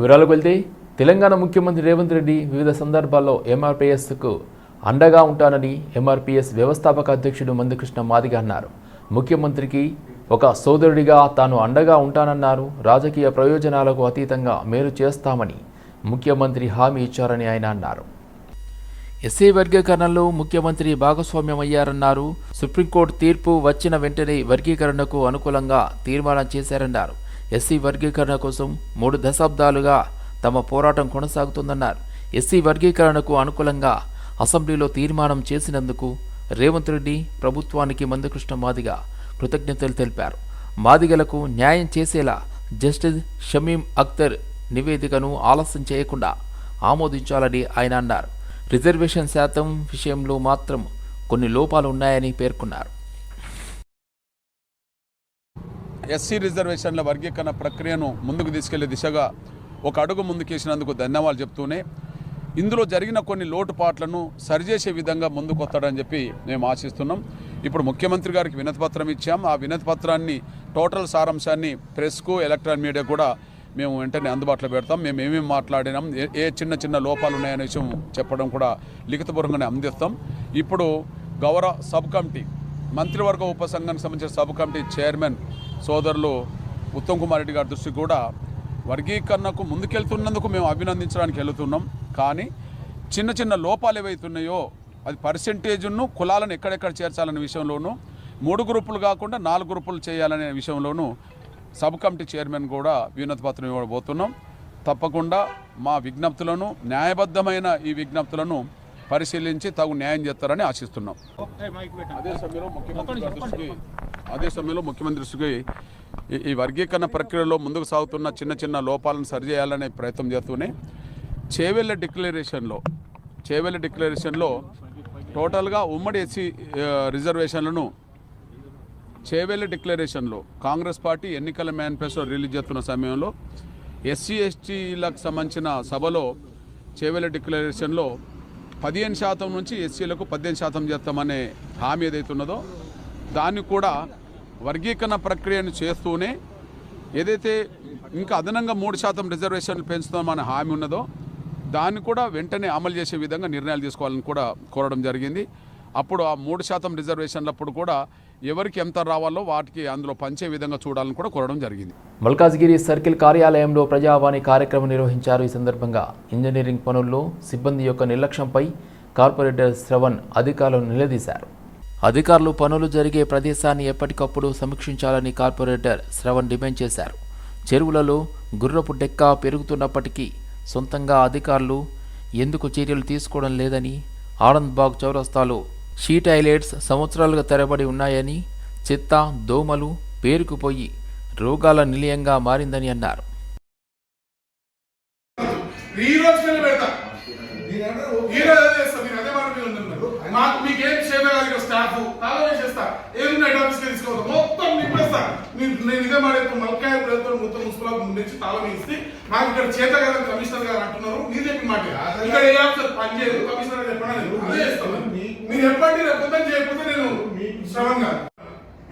వివరాలకు వెళ్తే తెలంగాణ ముఖ్యమంత్రి రేవంత్ రెడ్డి వివిధ సందర్భాల్లో ఎంఆర్పీఎస్కు అండగా ఉంటానని ఎంఆర్పీఎస్ వ్యవస్థాపక అధ్యక్షుడు మందకృష్ణ మాదిగ అన్నారు. ముఖ్యమంత్రికి ఒక సోదరుడిగా తాను అండగా ఉంటానన్నారు. రాజకీయ ప్రయోజనాలకు అతీతంగా మేలు చేస్తామని ముఖ్యమంత్రి హామీ ఇచ్చారని ఆయన అన్నారు. ఎస్సీ వర్గీకరణలో ముఖ్యమంత్రి భాగస్వామ్యమయ్యారన్నారు. సుప్రీంకోర్టు తీర్పు వచ్చిన వెంటనే వర్గీకరణకు అనుకూలంగా తీర్మానం చేశారన్నారు. ఎస్సీ వర్గీకరణ కోసం 3 దశాబ్దాలుగా తమ పోరాటం కొనసాగుతుందన్నారు. ఎస్సీ వర్గీకరణకు అనుకూలంగా అసెంబ్లీలో తీర్మానం చేసినందుకు రేవంత్ రెడ్డి ప్రభుత్వానికి మందకృష్ణ మాదిగ కృతజ్ఞతలు తెలిపారు. మాదిగలకు న్యాయం చేసేలా జస్టిస్ షమీం అఖ్తర్ నివేదికను ఆలస్యం చేయకుండా ఆమోదించాలని ఆయన అన్నారు. రిజర్వేషన్ శాతం విషయంలో మాత్రం కొన్ని లోపాలు ఉన్నాయని పేర్కొన్నారు. ఎస్సీ రిజర్వేషన్ల వర్గీకరణ ప్రక్రియను ముందుకు తీసుకెళ్లే దిశగా ఒక అడుగు ముందుకేసినందుకు ధన్యవాదాలు చెప్తూనే ఇందులో జరిగిన కొన్ని లోటుపాట్లను సరిచేసే విధంగా ముందుకు వస్తాడని చెప్పి మేము ఆశిస్తున్నాం. ఇప్పుడు ముఖ్యమంత్రి గారికి వినతిపత్రం ఇచ్చాం. ఆ వినతిపత్రాన్ని టోటల్ సారాంశాన్ని ప్రెస్కు ఎలక్ట్రానిక్ మీడియా కూడా మేము వెంటనే అందుబాటులో పెడతాం. మేము ఏమేమి మాట్లాడినాం, ఏ చిన్న చిన్న లోపాలు ఉన్నాయనే విషయం చెప్పడం కూడా లిఖితపూర్వకంగానే అందిస్తాం. ఇప్పుడు గౌరవ సబ్ కమిటీ మంత్రివర్గ ఉపసంఘానికి సంబంధించిన సబ్ కమిటీ చైర్మన్ సోదరులు ఉత్తమ్ కుమార్ రెడ్డి గారి దృష్టికి కూడా వర్గీకరణకు ముందుకెళ్తున్నందుకు మేము అభినందించడానికి వెళుతున్నాం. కానీ చిన్న చిన్న లోపాలు ఏవైతున్నాయో అది పర్సెంటేజ్ను కులాలను ఎక్కడెక్కడ చేర్చాలనే విషయంలోనూ 3 గ్రూపులు కాకుండా 4 గ్రూపులు చేయాలనే విషయంలోనూ సబ్ కమిటీ చైర్మన్ కూడా వినతి పత్రం ఇవ్వబోతున్నాం. తప్పకుండా మా విజ్ఞప్తులను న్యాయబద్ధమైన ఈ విజ్ఞప్తులను పరిశీలించి తగు న్యాయం చేస్తారని ఆశిస్తున్నాం. అదే సమయంలో ముఖ్యమంత్రి దృష్టికి ఈ వర్గీకరణ ప్రక్రియలో ముందుకు సాగుతున్న చిన్న చిన్న లోపాలను సరిచేయాలనే ప్రయత్నం చేస్తూనే చేవెళ్ళ డిక్లరేషన్లో టోటల్గా ఉమ్మడి ఎస్సీ రిజర్వేషన్లను చేవెళ్ళ డిక్లరేషన్లో కాంగ్రెస్ పార్టీ ఎన్నికల మేనిఫెస్టో రిలీజ్ చేస్తున్న సమయంలో ఎస్సీ ఎస్టీలకు సంబంధించిన సభలో చేవెళ్ళ డిక్లరేషన్లో 15% నుంచి ఎస్సీలకు 18% చేస్తామనే హామీ ఏదైతున్నదో దాన్ని కూడా వర్గీకరణ ప్రక్రియను చేస్తూనే ఏదైతే ఇంకా అదనంగా 3% రిజర్వేషన్లు పెంచుతామనే హామీ ఉన్నదో దాన్ని కూడా వెంటనే అమలు చేసే విధంగా నిర్ణయాలు తీసుకోవాలని కూడా కోరడం జరిగింది. అప్పుడు ఆ 3% రిజర్వేషన్లప్పుడు కూడా ఎవరికి ఎంత రావాలో వాటికి అందులో పంచే విధంగా చూడాలని కూడా కోరడం జరిగింది. మల్కాజ్గిరి సర్కిల్ కార్యాలయంలో ప్రజావాణి కార్యక్రమం నిర్వహించారు. ఈ సందర్భంగా ఇంజనీరింగ్ పనుల్లో సిబ్బంది యొక్క నిర్లక్ష్యంపై కార్పొరేటర్ శ్రవణ్ అధికారులను నిలదీశారు. అధికారులు పనులు జరిగే ప్రదేశాన్ని ఎప్పటికప్పుడు సమీక్షించాలని కార్పొరేటర్ శ్రవణ్ డిమాండ్ చేశారు. చెరువులలో గుర్రపు డెక్క పెరుగుతున్నప్పటికీ సొంతంగా అధికారులు ఎందుకు చర్యలు తీసుకోవడం లేదని, ఆనంద్బాగ్ చౌరస్తాలో షీ టాయిలెట్స్ సంవత్సరాలుగా తెరబడి ఉన్నాయని, చెత్త దోమలు పేరుకుపోయి రోగాల నిలయంగా మారిందని అన్నారు. నేను ఇదే మాట మల్కాయ ప్రభుత్వం మొత్తం మున్సిపల్ నుంచి తాళం ఇస్తే నాకు ఇక్కడ చేత కదా కమిషనర్ గారు అంటున్నారు. నీ చెప్పిన మాట ఇక్కడ ఏ ఆఫీసర్ పనిచేయదు, కమిషనర్ చెప్పినా అదే చేస్తాను. మీరు చెప్పండి, రేపు చేయకపోతే నేను శ్రవణ్ గారు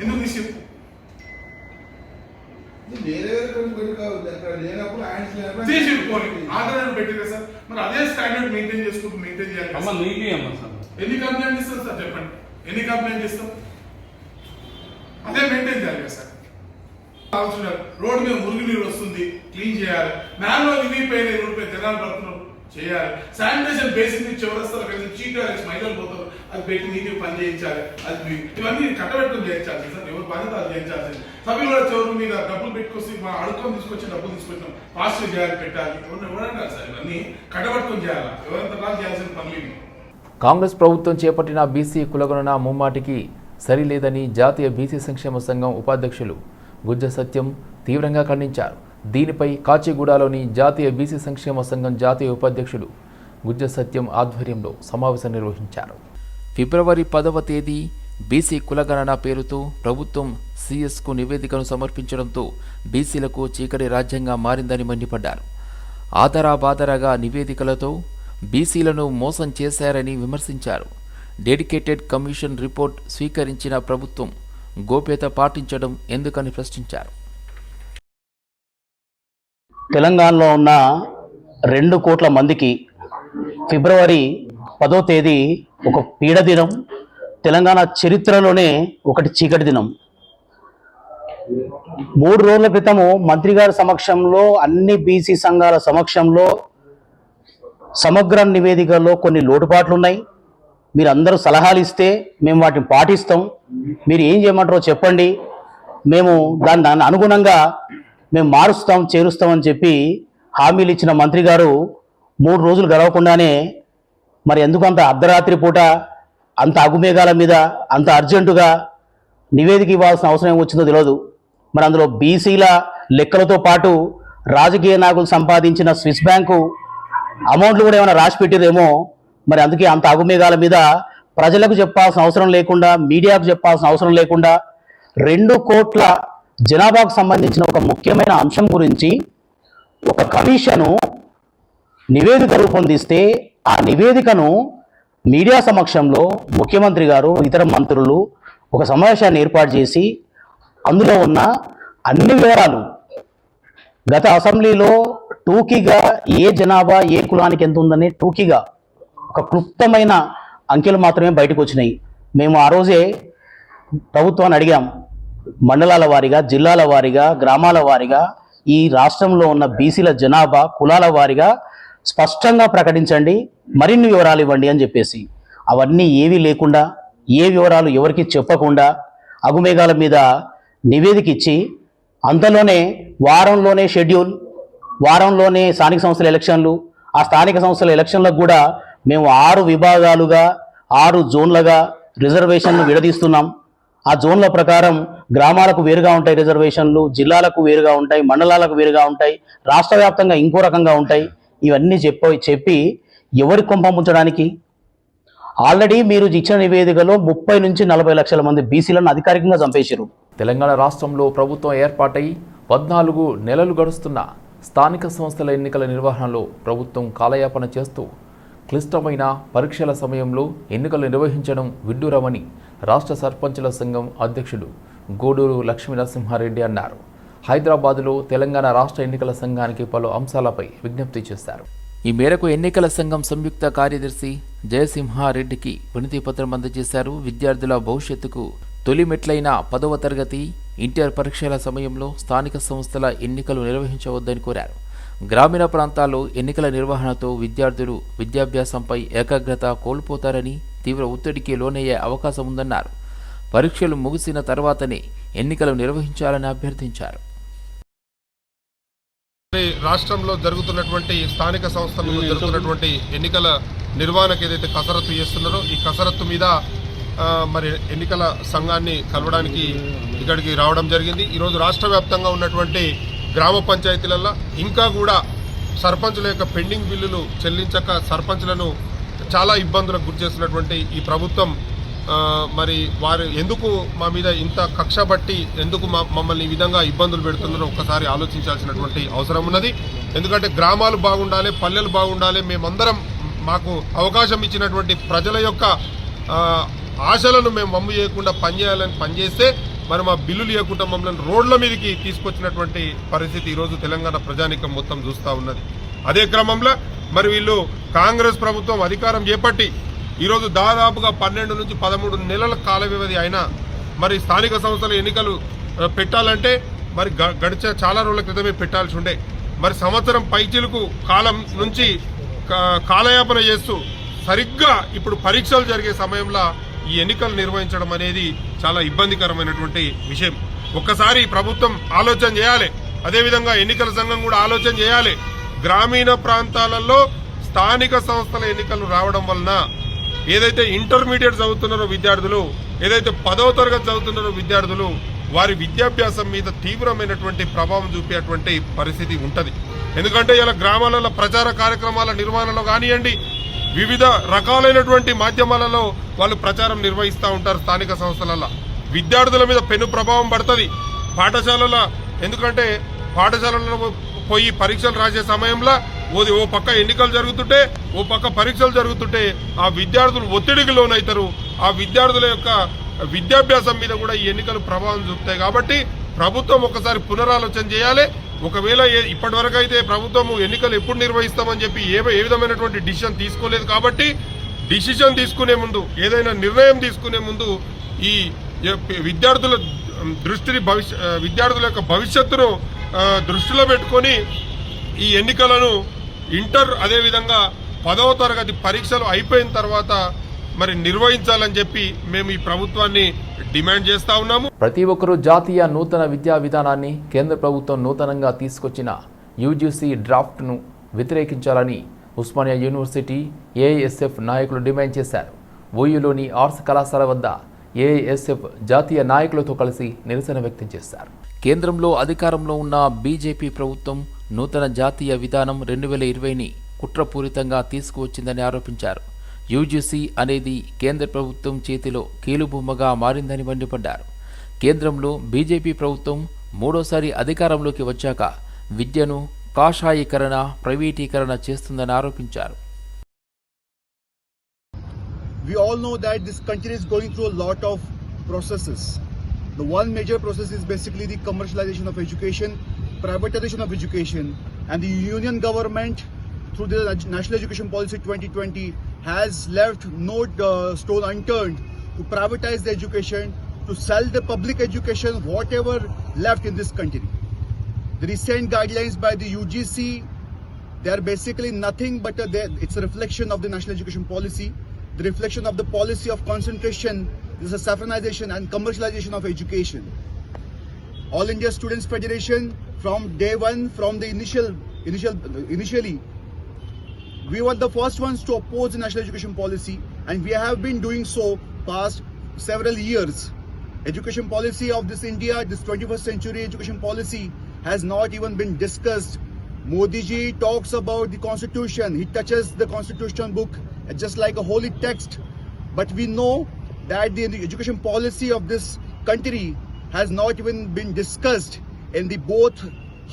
ఎందుకు తీసి తీసిపోయి ఆధారాన్ని పెట్టిరే సార్. మరి అదే స్టాండర్డ్ మెయింటైన్ చేసుకుంటూ మెయింటైన్ చేయాలి. ఎన్ని కంప్లైంట్ ఇస్తాం సార్ చెప్పండి, ఎన్ని కంప్లైంట్ ఇస్తాం? అదే మెయింటైన్ చేయాలి కదా సార్. రోడ్డు మీద మురుగు నీరు వస్తుంది, క్లీన్ చేయాలి. మ్యాన్యువల్ వినిపోయిన రోడ్డు జనాలు పడుతున్నారు, చేయాలి. శానిటేషన్ బేసిక్ చివరస్తారు కదా, చీటాలి మహిళలు పోతారు, అది పెట్టి నీటికి పని చేయించాలి. అది ఇవన్నీ కట్టబెట్టుకుని చేయించాలి సార్. ఎవరు బాధ్యత అది చేయించాలి. సభ్యులు కూడా చివరి మీద డబ్బులు పెట్టుకొచ్చి మా అడుక్కొని తీసుకొచ్చి డబ్బులు తీసుకొచ్చాం, ఫాస్ట్ చేయాలి, పెట్టాలి. ఎవరంటారు సార్? ఇవన్నీ కట్టబెట్టుకుని చేయాలి. ఎవరంతా చేయాల్సిన పనులు. కాంగ్రెస్ ప్రభుత్వం చేపట్టిన బీసీ కులగణన ముమ్మాటికి సరిలేదని జాతీయ బీసీ సంక్షేమ సంఘం ఉపాధ్యక్షులు గుజ్జ సత్యం తీవ్రంగా ఖండించారు. దీనిపై కాచిగూడలోని జాతీయ బీసీ సంక్షేమ సంఘం జాతీయ ఉపాధ్యక్షుడు గుజ్జ సత్యం ఆధ్వర్యంలో సమావేశం నిర్వహించారు. ఫిబ్రవరి 10వ తేదీ బీసీ కులగణన పేరుతో ప్రభుత్వం సీఎస్కు నివేదికను సమర్పించడంతో బీసీలకు చీకటి రాజ్యంగా మారిందని మండిపడ్డారు. ఆధారాబాధారాగా నివేదికలతో బీసీలను మోసం చేశారని విమర్శించారు. డెడికేటెడ్ కమిషన్ రిపోర్ట్ స్వీకరించిన ప్రభుత్వం గోప్యత పాటించడం ఎందుకని ప్రశ్నించారు. తెలంగాణలో ఉన్న 2 కోట్ల మందికి ఫిబ్రవరి 10వ తేదీ ఒక పీడ దినం, తెలంగాణ చరిత్రలోనే ఒకటి చీకటి దినం. 3 రోజుల క్రితము మంత్రి గారి సమక్షంలో, అన్ని బీసీ సంఘాల సమక్షంలో సమగ్ర నివేదికలో కొన్ని లోటుపాట్లు ఉన్నాయి. మీరు అందరూ సలహాలు ఇస్తే మేము వాటిని పాటిస్తాం. మీరు ఏం చేయమంటారో చెప్పండి, మేము దాని అనుగుణంగా మేము మారుస్తాం, చేరుస్తామని చెప్పి హామీలు ఇచ్చిన మంత్రి గారు 3 రోజులు గడవకుండానే మరి ఎందుకు అంత అర్ధరాత్రి పూట అంత అగుమేఘాల మీద అంత అర్జెంటుగా నివేదిక ఇవ్వాల్సిన అవసరం ఏమొచ్చిందో తెలియదు. మరి అందులో బీసీల లెక్కలతో పాటు రాజకీయ నాయకులు సంపాదించిన స్విస్ బ్యాంకు అమౌంట్లు కూడా ఏమైనా రాసి పెట్టిరేమో. మరి అందుకే అంత అగుమేఘాల మీద ప్రజలకు చెప్పాల్సిన అవసరం లేకుండా, మీడియాకు చెప్పాల్సిన అవసరం లేకుండా 2 కోట్ల జనాభాకు సంబంధించిన ఒక ముఖ్యమైన అంశం గురించి ఒక కమిషను నివేదిక రూపొందిస్తే ఆ నివేదికను మీడియా సమక్షంలో ముఖ్యమంత్రి గారు, ఇతర మంత్రులు ఒక సమావేశాన్ని ఏర్పాటు చేసి అందులో ఉన్న అన్ని వివరాలు గత అసెంబ్లీలో టూకీగా ఏ జనాభా ఏ కులానికి ఎంత ఉందని టూకీగా ఒక క్లుప్తమైన అంకెలు మాత్రమే బయటకు వచ్చినాయి. మేము ఆ రోజే ప్రభుత్వాన్ని అడిగాం, మండలాల వారీగా, జిల్లాల వారీగా, గ్రామాల వారీగా ఈ రాష్ట్రంలో ఉన్న బీసీల జనాభా కులాల వారీగా స్పష్టంగా ప్రకటించండి, మరిన్ని వివరాలు ఇవ్వండి అని చెప్పేసి. అవన్నీ ఏవీ లేకుండా, ఏ వివరాలు ఎవరికి చెప్పకుండా అగుమేఘాల మీద నివేదిక ఇచ్చి అంతలోనే వారంలోనే షెడ్యూల్, వారంలోనే స్థానిక సంస్థల ఎలక్షన్లు, ఆ స్థానిక సంస్థల ఎలక్షన్లకు కూడా మేము 6 విభాగాలుగా 6 జోన్లుగా రిజర్వేషన్లు విడదీస్తున్నాం. ఆ జోన్ల ప్రకారం గ్రామాలకు వేరుగా ఉంటాయి రిజర్వేషన్లు, జిల్లాలకు వేరుగా ఉంటాయి, మండలాలకు వేరుగా ఉంటాయి, రాష్ట్ర వ్యాప్తంగా ఇంకో రకంగా ఉంటాయి. ఇవన్నీ చెప్పి ఎవరి కొంప ముంచడానికి? ఆల్రెడీ మీరు ఇచ్చిన నివేదికలో 30 నుంచి 40 లక్షల మంది బీసీలను అధికారికంగా చంపేశారు. తెలంగాణ రాష్ట్రంలో ప్రభుత్వం ఏర్పాటై 14 నెలలు గడుస్తున్న స్థానిక సంస్థల ఎన్నికల నిర్వహణలో ప్రభుత్వం కాలయాపన చేస్తూ క్లిష్టమైన పరీక్షల సమయంలో ఎన్నికలు నిర్వహించడం విడ్డూరమని రాష్ట్ర సర్పంచుల సంఘం అధ్యక్షుడు గూడూరు లక్ష్మీ నరసింహారెడ్డి అన్నారు. హైదరాబాదులో తెలంగాణ రాష్ట్ర ఎన్నికల సంఘానికి పలు అంశాలపై విజ్ఞప్తి చేశారు. ఈ మేరకు ఎన్నికల సంఘం సంయుక్త కార్యదర్శి జయసింహారెడ్డికి వినతి పత్రం అందజేశారు. విద్యార్థుల భవిష్యత్తుకు తొలి మెట్లైన 10వ తరగతి, ఇంటర్ పరీక్షల సమయంలో స్థానిక సంస్థల ఎన్నికలు నిర్వహించవద్దని కోరారు. గ్రామీణ ప్రాంతాల్లో ఎన్నికల నిర్వహణతో విద్యార్థులు విద్యాభ్యాసంపై ఏకాగ్రత కోల్పోతారని, తీవ్ర ఒత్తిడికి లోనయ్యే అవకాశం ఉందన్నారు. పరీక్షలు ముగిసిన తర్వాతనే ఎన్నికలు నిర్వహించాలని అభ్యర్థించారు. రాష్ట్రంలో జరుగుతున్నటువంటి స్థానిక సంస్థలలో జరుగుతున్నటువంటి ఎన్నికల నిర్వహణకు ఏదైతే కసరత్తు చేస్తున్నారో ఈ కసరత్తు మీద మరి ఎన్నికల సంఘాన్ని కలవడానికి ఇక్కడికి రావడం జరిగింది. ఈరోజు రాష్ట్ర వ్యాప్తంగా ఉన్నటువంటి గ్రామ పంచాయతీలలో ఇంకా కూడా సర్పంచుల యొక్క పెండింగ్ బిల్లులు చెల్లించక సర్పంచులను చాలా ఇబ్బందులకు గురి చేస్తున్నటువంటి ఈ ప్రభుత్వం మరి వారు ఎందుకు మా మీద ఇంత కక్ష బట్టి ఎందుకు మమ్మల్ని ఈ విధంగా ఇబ్బందులు పెడుతున్నారో ఒక్కసారి ఆలోచించాల్సినటువంటి అవసరం ఉన్నది. ఎందుకంటే గ్రామాలు బాగుండాలి, పల్లెలు బాగుండాలి, మేమందరం మాకు అవకాశం ఇచ్చినటువంటి ప్రజల యొక్క ఆశలను మేము వమ్ము చేయకుండా పనిచేయాలని పనిచేస్తే మరి మా బిల్లులు ఇవ్వకుండా మమ్మల్ని రోడ్ల మీదకి తీసుకొచ్చినటువంటి పరిస్థితి ఈరోజు తెలంగాణ ప్రజానీకం మొత్తం చూస్తూ ఉన్నది. అదే క్రమంలో మరి వీళ్ళు కాంగ్రెస్ ప్రభుత్వం అధికారం చేపట్టి ఈరోజు దాదాపుగా 12 నుంచి 13 నెలల కాల వ్యవధి అయినా మరి స్థానిక సంస్థల ఎన్నికలు పెట్టాలంటే మరి గడిచే చాలా రోజుల క్రితమే పెట్టాల్సి ఉండే. మరి సంవత్సరం పైచిలుకు కాలం నుంచి కాలయాపన చేస్తూ సరిగ్గా ఇప్పుడు పరీక్షలు జరిగే సమయంలో ఈ ఎన్నికలు నిర్వహించడం అనేది చాలా ఇబ్బందికరమైనటువంటి విషయం. ఒక్కసారి ప్రభుత్వం ఆలోచన చేయాలి, అదేవిధంగా ఎన్నికల సంఘం కూడా ఆలోచన చేయాలి. గ్రామీణ ప్రాంతాలలో స్థానిక సంస్థల ఎన్నికలు రావడం వలన ఏదైతే ఇంటర్మీడియట్ చదువుతున్నారో విద్యార్థులు, ఏదైతే 10వ తరగతి చదువుతున్నారో విద్యార్థులు, వారి విద్యాభ్యాసం మీద తీవ్రమైనటువంటి ప్రభావం చూపేటువంటి పరిస్థితి ఉంటుంది. ఎందుకంటే ఇలా గ్రామాలలో ప్రచార కార్యక్రమాల నిర్వహణలో కానివ్వండి, వివిధ రకాలైనటువంటి మాధ్యమాలలో వాళ్ళు ప్రచారం నిర్వహిస్తూ ఉంటారు. స్థానిక సంస్థలలో విద్యార్థుల మీద పెను ప్రభావం పడుతుంది. పాఠశాలల ఎందుకంటే పాఠశాలలో పోయి పరీక్షలు రాసే సమయంలో ఓ పక్క ఎన్నికలు జరుగుతుంటే ఓ పక్క పరీక్షలు జరుగుతుంటే ఆ విద్యార్థులు ఒత్తిడికి లోనవుతారు. ఆ విద్యార్థుల యొక్క విద్యాభ్యాసం మీద కూడా ఈ ఎన్నికలు ప్రభావం చూపుతాయి. కాబట్టి ప్రభుత్వం ఒకసారి పునరాలోచన చేయాలి. ఒకవేళ ఇప్పటివరకు అయితే ప్రభుత్వము ఎన్నికలు ఎప్పుడు నిర్వహిస్తామని చెప్పి ఏ విధమైనటువంటి డిసిషన్ తీసుకోలేదు కాబట్టి డిసిషన్ తీసుకునే ముందు ఏదైనా నిర్ణయం తీసుకునే ముందు ఈ విద్యార్థుల విద్యార్థుల యొక్క భవిష్యత్తును దృష్టిలో పెట్టుకొని ఈ ఎన్నికలను ఇంటర్ అదేవిధంగా 10వ తరగతి పరీక్షలు అయిపోయిన తర్వాత మరి నిర్వహించాలని చెప్పి మేము ఈ ప్రభుత్వాన్ని డిమాండ్ చేస్తా ఉన్నాము. ప్రతి ఒక్కరూ జాతీయ నూతన విద్యా విధానాన్ని కేంద్ర ప్రభుత్వం నూతనంగా తీసుకొచ్చిన యూజీసీ డ్రాఫ్ట్ను వ్యతిరేకించాలని ఉస్మానియా యూనివర్సిటీ ఏఐఎస్ఎఫ్ నాయకులు డిమాండ్ చేశారు. ఓయూలోని ఆర్ట్స్ కళాశాల వద్ద ఏఐఎస్ఎఫ్ జాతీయ నాయకులతో కలిసి నిరసన వ్యక్తం చేశారు. కేంద్రంలో అధికారంలో ఉన్న బీజేపీ ప్రభుత్వం నూతన జాతీయ విధానం 2020ని కుట్రపూరితంగా తీసుకువచ్చిందని ఆరోపించారు. యూజీసీ అనేది కేంద్ర ప్రభుత్వం చేతిలో కీలుబొమ్మగా మారిందని మండిపడ్డారు. కేంద్రంలో బీజేపీ ప్రభుత్వం మూడోసారి అధికారంలోకి వచ్చాక విద్యను కాషాయీకరణ, ప్రైవేటీకరణ చేస్తుందని ఆరోపించారు. We all know that this country is going through a lot of processes. The one major process is basically the commercialization of education, privatization of education, and the union government through the National Education Policy 2020 has left no stone unturned to privatize the education, to sell the public education, whatever left in this country. The recent guidelines by the UGC, they are basically nothing but it's a reflection of the National Education Policy. The reflection of the policy of concentration is a saffronization and commercialization of education. All India Students Federation, from day one, from the initially, we were the first ones to oppose the National Education Policy, and we have been doing so past several years. Education policy of this India, this 21st century education policy, has not even been discussed. Modi ji talks about the constitution. He touches the constitution book just like a holy text. But we know that the education policy of this country has not even been discussed in the both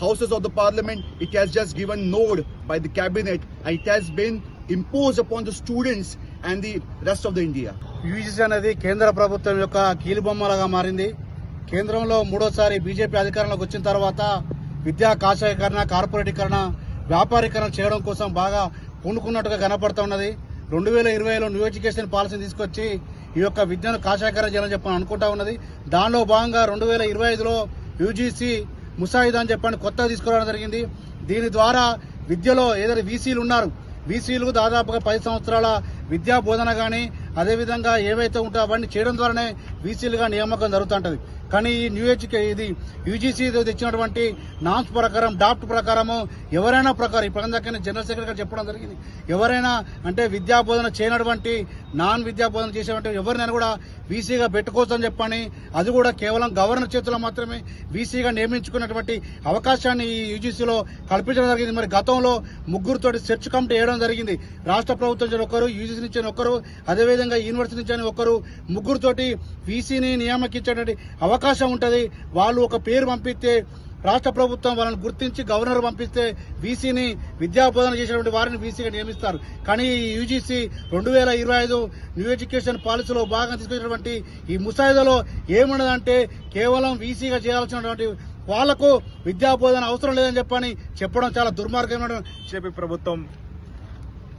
houses of the parliament. It has just given nod by the cabinet, and it has been imposed upon the students and the rest of the India. UGC అనేది కేంద్ర ప్రభుత్వం యొక్క కీలుబొమ్మలుగా మారింది. కేంద్రంలో మూడోసారి BJP అధికారంలోకి వచ్చిన తర్వాత విద్యా కాషాయీకరణ, కార్పొరేటీకరణ, వ్యాపారీకరణ చేయడం కోసం బాగా పూనుకున్నట్టుగా కనపడుతున్నది. 2020లో న్యూ ఎడ్యుకేషన్ పాలసీని తీసుకొచ్చి ఈ యొక్క విద్యను కాషాయీకరణ చేయాలని చెప్పని అనుకుంటా ఉన్నది. దానిలో భాగంగా 2025లో యూజీసీ ముసాయిదా అని చెప్పని కొత్తగా తీసుకురావడం జరిగింది. దీని ద్వారా విద్యలో ఏదైతే వీసీలు ఉన్నారు, వీసీలు దాదాపుగా 10 సంవత్సరాల విద్యా బోధన కానీ అదేవిధంగా ఏవైతే ఉంటాయో అవన్నీ చేయడం ద్వారానే వీసీలుగా నియామకం జరుగుతుంటది. కానీ ఈ ఇది యూజీసీ తెచ్చినటువంటి నామ్స్ ప్రకారం, డాప్ట్ ప్రకారము ఎవరైనా ప్రకారం ఇప్పటిదాకా జనరల్ సెక్రటరీ గారు చెప్పడం జరిగింది, ఎవరైనా అంటే విద్యా బోధన చేయనటువంటి నాన్ విద్యా బోధన చేసేటువంటి ఎవరినైనా కూడా వీసీగా పెట్టుకోవచ్చు అని చెప్పని, అది కూడా కేవలం గవర్నర్ చేతిలో మాత్రమే వీసీగా నియమించుకున్నటువంటి అవకాశాన్ని ఈ యూజీసీలో కల్పించడం జరిగింది. మరి గతంలో ముగ్గురుతోటి సెర్చ్ కమిటీ వేయడం జరిగింది. రాష్ట్ర ప్రభుత్వం నుంచి ఒకరు, యూజీసీ నుంచి ఒకరు, అదేవిధంగా యూనివర్సిటీ నుంచి ఒకరు, ముగ్గురుతోటి వీసీని నియామకించేటువంటి అవకాశం ఉంటుంది. వాళ్ళు ఒక పేరు పంపిస్తే రాష్ట్ర ప్రభుత్వం వాళ్ళని గుర్తించి గవర్నర్ పంపిస్తే వీసీని విద్యా బోధన చేసినటువంటి వారిని వీసీగా నియమిస్తారు. కానీ ఈ యూజీసీ 2025 న్యూ ఎడ్యుకేషన్ పాలసీలో భాగంగా తీసుకొచ్చినటువంటి ఈ ముసాయిదాలో ఏమున్నదంటే కేవలం వీసీగా చేయాల్సినటువంటి వాళ్లకు విద్యా బోధన అవసరం లేదని చెప్పడం చాలా దుర్మార్గమైన. బీజేపీ ప్రభుత్వం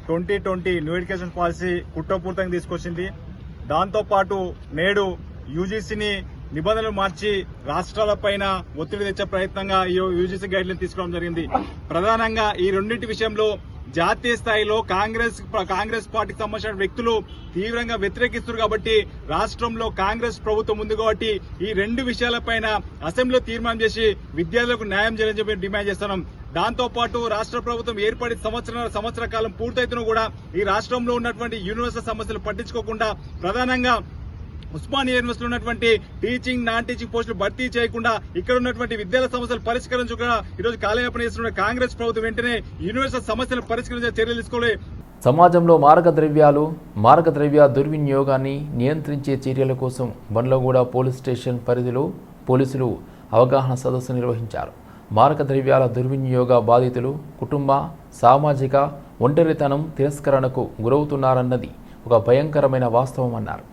2020 న్యూ ఎడ్యుకేషన్ పాలసీ కుట్రపూరితంగా తీసుకొచ్చింది. దాంతోపాటు నేడు యూజీసీని నిబంధనలు మార్చి రాష్ట్రాలపైన ఒత్తిడి తెచ్చే ప్రయత్నంగా ఈ యూజీసీ గైడ్ లైన్ తీసుకోవడం జరిగింది. ప్రధానంగా ఈ రెండింటి విషయంలో జాతీయ స్థాయిలో కాంగ్రెస్ పార్టీకి సంబంధించిన వ్యక్తులు తీవ్రంగా వ్యతిరేకిస్తున్నారు. కాబట్టి రాష్ట్రంలో కాంగ్రెస్ ప్రభుత్వం ఉంది కాబట్టి ఈ రెండు విషయాలపైన అసెంబ్లీలో తీర్మానం చేసి విద్యార్థులకు న్యాయం చేయాలని చెప్పి డిమాండ్ చేస్తున్నాం. దాంతో పాటు రాష్ట్ర ప్రభుత్వం ఏర్పడి సంవత్సర కాలం పూర్తయితున్నా కూడా ఈ రాష్ట్రంలో ఉన్నటువంటి యూనివర్సిటీ సమస్యలు పట్టించుకోకుండా ప్రధానంగా ఉస్మానియా యూనివర్సిటీలో ఉన్నటువంటి టీచింగ్, నాన్ టీచింగ్ పోస్టులు భర్తీ చేయకుండా ఇక్కడ ఉన్నటువంటి విద్యార్థుల సమస్యలు పరిష్కరించకుండా ఈరోజు కాలయాపన చేస్తున్న కాంగ్రెస్ ప్రభుత్వం వెంటనే యూనివర్సిటీ సమస్యలు పరిష్కరించే చర్యలు తీసుకోవాలి. సమాజంలో మారకద్రవ్య దుర్వినియోగాన్ని నియంత్రించే చర్యల కోసం బండ్లగూడ పోలీస్ స్టేషన్ పరిధిలో పోలీసులు అవగాహన సదస్సు నిర్వహించారు. మారకద్రవ్యాల దుర్వినియోగ బాధితులు కుటుంబ, సామాజిక ఒంటరితనం, తిరస్కరణకు గురవుతున్నారన్నది ఒక భయంకరమైన వాస్తవం అన్నారు.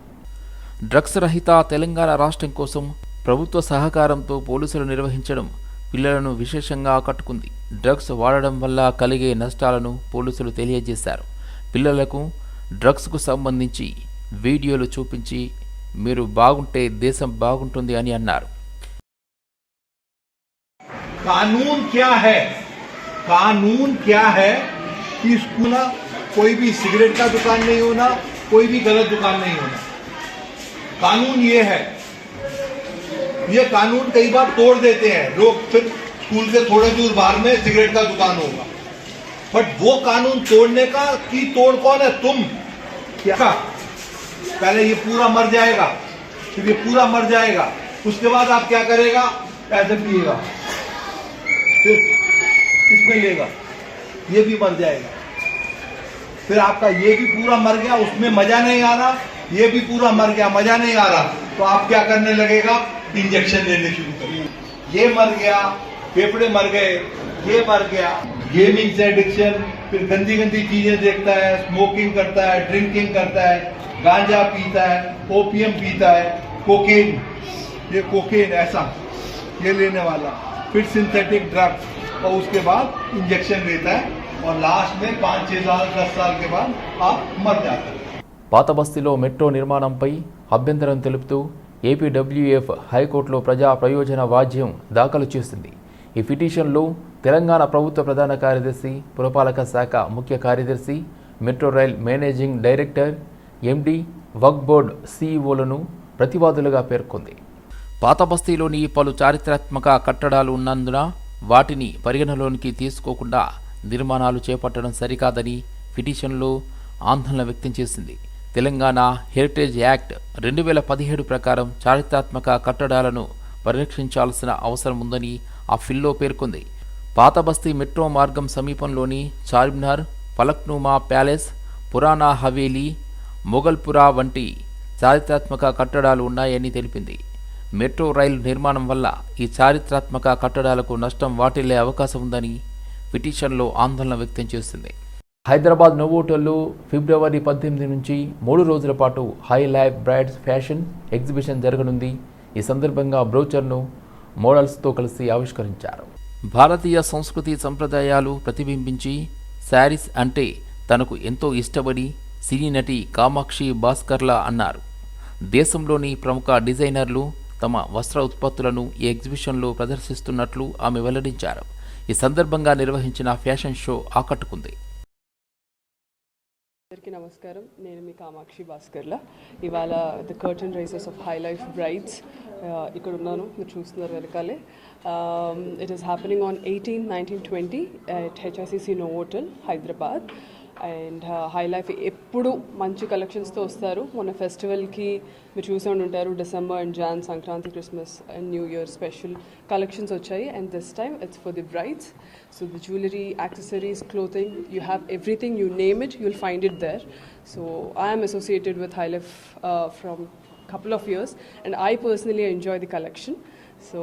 డ్రగ్స్ రహిత తెలంగాణ రాష్ట్రం కోసం ప్రభుత్వ సహకారంతో పోలీసులు నిర్వహించడం పిల్లలను విశేషంగా ఆకట్టుకుంది. డ్రగ్స్ వాడడం వల్ల కలిగే నష్టాలను పోలీసులు తెలియజేశారు. పిల్లలకు డ్రగ్స్కు సంబంధించి వీడియోలు చూపించి మీరు బాగుంటే దేశం బాగుంటుంది అని అన్నారు. कानून क्या है कि स्कूल ना कोई भी सिगरेट का दुकान नहीं होना, कोई भी गलत दुकान नहीं होना. कानून ये है. ये कानून कई बार तोड़ देते हैं लोग, फिर स्कूल के थोड़े दूर बाहर में सिगरेट का दुकान होगा. बट वो कानून तोड़ने का की तोड़ कौन है? तुम. क्या पहले ये पूरा मर जाएगा, फिर ये पूरा मर जाएगा, उसके बाद आप क्या करेगा? ऐसे पिएगा, फिर इसमें लेगा, ये भी मर जाएगा, फिर आपका ये भी पूरा मर गया, उसमें मजा नहीं आ रहा, ये भी पूरा मर गया, मजा नहीं आ रहा, तो आप क्या करने लगेगा? इंजेक्शन लेने शुरू करेगा. ये मर गया, फेफड़े मर गए, ये मर गया. गेमिंग से एडिक्शन, फिर गंदी गंदी चीजें देखता है, स्मोकिंग करता है, ड्रिंकिंग करता है, गांजा पीता है, ओपियम पीता है, कोकेन, ये कोकेन ऐसा ये लेने वाला, फिर सिंथेटिक ड्रग्स, और उसके बाद इंजेक्शन लेता है, और लास्ट में 5-6 साल 10 साल के बाद आप मर जाते हैं. పాత బస్తీలో మెట్రో నిర్మాణంపై అభ్యంతరం తెలుపుతూ ఏపీడబ్ల్యూఎఫ్ హైకోర్టులో ప్రజా ప్రయోజన వాజ్యం దాఖలు చేసింది. ఈ పిటిషన్లో తెలంగాణ ప్రభుత్వ ప్రధాన కార్యదర్శి, పురపాలక శాఖ ముఖ్య కార్యదర్శి, metro rail managing director, MD, వక్ఫ్ బోర్డ్ సీఈఓలను ప్రతివాదులుగా పేర్కొంది. పాత బస్తీలోని పలు చారిత్రాత్మక కట్టడాలు ఉన్నందున వాటిని పరిగణలోనికి తీసుకోకుండా నిర్మాణాలు చేపట్టడం సరికాదని పిటిషన్లో ఆందోళన వ్యక్తం చేసింది. తెలంగాణ హెరిటేజ్ యాక్ట్ 2017 ప్రకారం చారిత్రాత్మక కట్టడాలను పరిరక్షించాల్సిన అవసరం ఉందని ఆ పిల్లో పేర్కొంది. పాత బస్తీ మెట్రో మార్గం సమీపంలోని చార్మినార్, ఫలక్నుమా ప్యాలెస్, పురాణా హవేలీ, మొగల్పురా వంటి చారిత్రాత్మక కట్టడాలు ఉన్నాయని తెలిపింది. మెట్రో రైలు నిర్మాణం వల్ల ఈ చారిత్రాత్మక కట్టడాలకు నష్టం వాటిల్లే అవకాశం ఉందని పిటిషన్లో ఆందోళన వ్యక్తం చేసింది. హైదరాబాద్ నోవోటల్లో ఫిబ్రవరి 18 నుంచి 3 రోజుల పాటు high Life brides fashion exhibition జరగనుంది. ఈ సందర్భంగా బ్రోచర్ను మోడల్స్తో కలిసి ఆవిష్కరించారు. భారతీయ సంస్కృతి సంప్రదాయాలు ప్రతిబింబించి శారీస్ అంటే తనకు ఎంతో ఇష్టపడి సినీ నటి కామాక్షి భాస్కర్లా అన్నారు. దేశంలోని ప్రముఖ డిజైనర్లు తమ వస్త్ర ఉత్పత్తులను ఈ ఎగ్జిబిషన్లో ప్రదర్శిస్తున్నట్లు ఆమె వెల్లడించారు. ఈ సందర్భంగా నిర్వహించిన ఫ్యాషన్ షో ఆకట్టుకుంది. అందరికీ నమస్కారం. నేను మీ కామాక్షి భాస్కర్లా. ఇవాళ the curtain raisers of Hi Life brides ఇక్కడ ఉన్నాను, మీరు చూస్తున్నారు వెనకాలే. It is happening on 18, 19, 20 at HICC Novotel, Hyderabad. And Hi Life ఎప్పుడు మంచి కలెక్షన్స్తో వస్తారు. మొన్న ఫెస్టివల్కి మీరు చూసే ఉంటారు, December and Jan, Sankranti, Christmas and new year special collections వచ్చాయి. And this time it's for the brides. So the jewellery, accessories, clothing, you have everything, you name it, you'll find it there. So I am associated with High Life from couple of years, and I personally enjoy the collection. So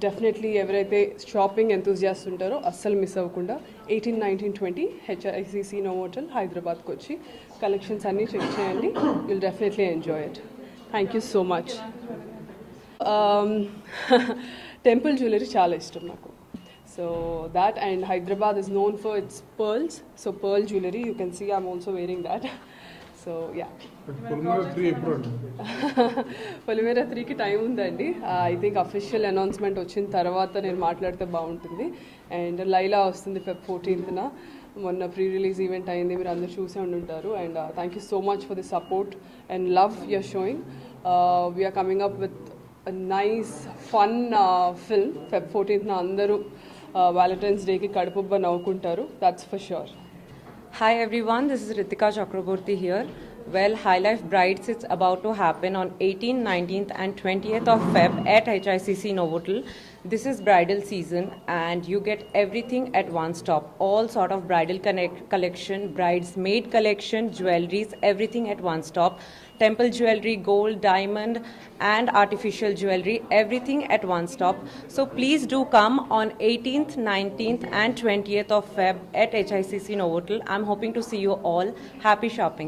definitely ఎవరైతే shopping enthusiast ఉంటారో అస్సలు miss అవ్వకుండా 18, 19, 20 HICC Novotel హైదరాబాద్కి వచ్చి collections అన్నీ check చేయండి. You'll definitely enjoy it. Thank you so much. Temple jewellery చాలా ఇష్టం నాకు. So that, and Hyderabad is known for its pearls. So pearl jewelry, you can see I'm also wearing that. So yeah. పొలిమేర 3కి time ఉందండి. I think official announcement వచ్చిన తర్వాత నేను మాట్లాడితే బాగుంటుంది. అండ్ లైలా వస్తుంది Feb 14th. మొన్న ప్రీ రిలీజ్ ఈవెంట్ అయింది, మీరు అందరూ చూసే ఉండుంటారు. And thank you so much for the support and love your showing. We're coming up with nice fun film. Feb 14th అందరూ వ్యాలంటైన్స్ డేకి కడుపుబ్బ నవ్వుకుంటారు. That's for sure. Hi everyone, this is Ritika Chakraborty here. Well, High Life Brides is about to happen on 18th, 19th and 20th of Feb at HICC Novotel. This is bridal season and you get everything at one stop. All sort of bridal collection, bridesmaid collection, jewelries, everything at one stop. Temple jewelry, gold, diamond and artificial jewelry, everything at one stop. So please do come on 18th, 19th and 20th of Feb at HICC Novotel. I'm hoping to see you all. Happy shopping.